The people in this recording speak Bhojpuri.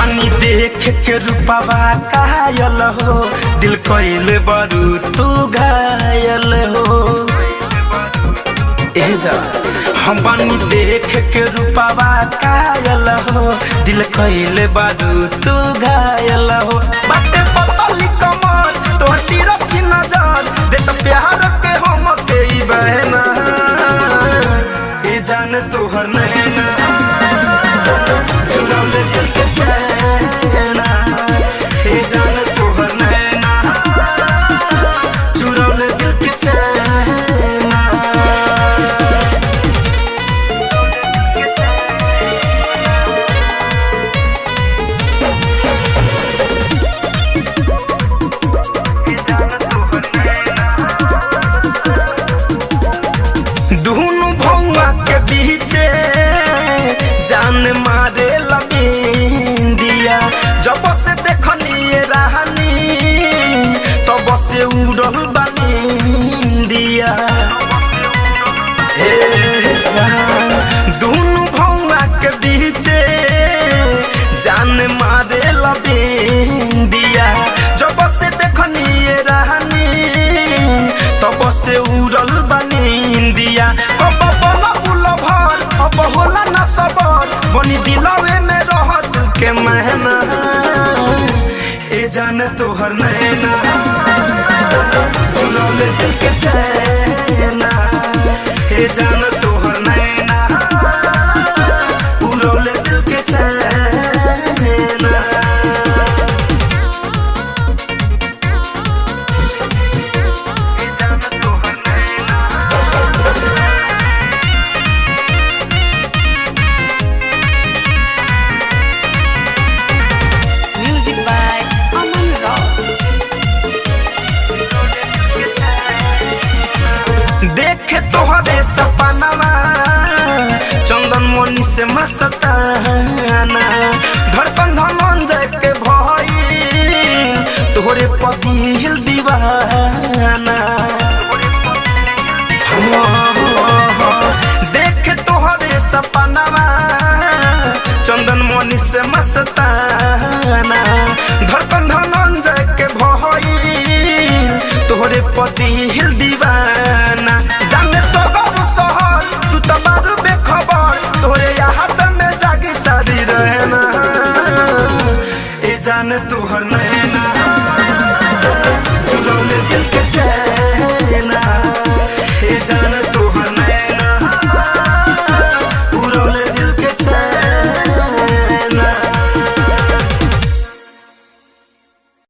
बानी देख के रूपवा कायल हो, दिल कइले बरू तू घायल हो। ए जा हम बानी देख के रूपवा कायल हो, दिल कइले बरू तू घायल हो। बाटे पतली कमर तो तिरछी नजर दे तो प्यार के हम के बहना। ए जान तोहर नैना चुरा ले दिल के चैना। ए जान तोहर नैना चुरा ले दिल के चैना। दुनु भौआ के बीचे जान मारे लबिंदिया। जब से देखनी रानी तब से उड़ल बनिंदिया। दुनु भौआ के बीचे जान मारे लबिंदिया। जब से देखनी रानी तब से उड़ल बनिंदिया। कब बोला बुला भर अब होला ना सबर, बनी दिलवे में रहत के महना। ए जान तोहर नैना चुरा ले दिल के चैना। ए जान तोहर नैना उड़ा ले दिल के चैना। Music by Aman Rao. देखे तोहरे सपनावा चंदन मनी से मस्ताना। धड़कन धनंजय के भई तोहरे पतिल दीवाना। देखे तोहरे सपनावा चंदन मनी से मस्ताना। धड़कन धनंजय के भई तोहरे पतिल दीवाना। जाने सगर सहर तू तो बारू बेखबर, तोहरे याद में जागी सारी रहना। ए जान तोहर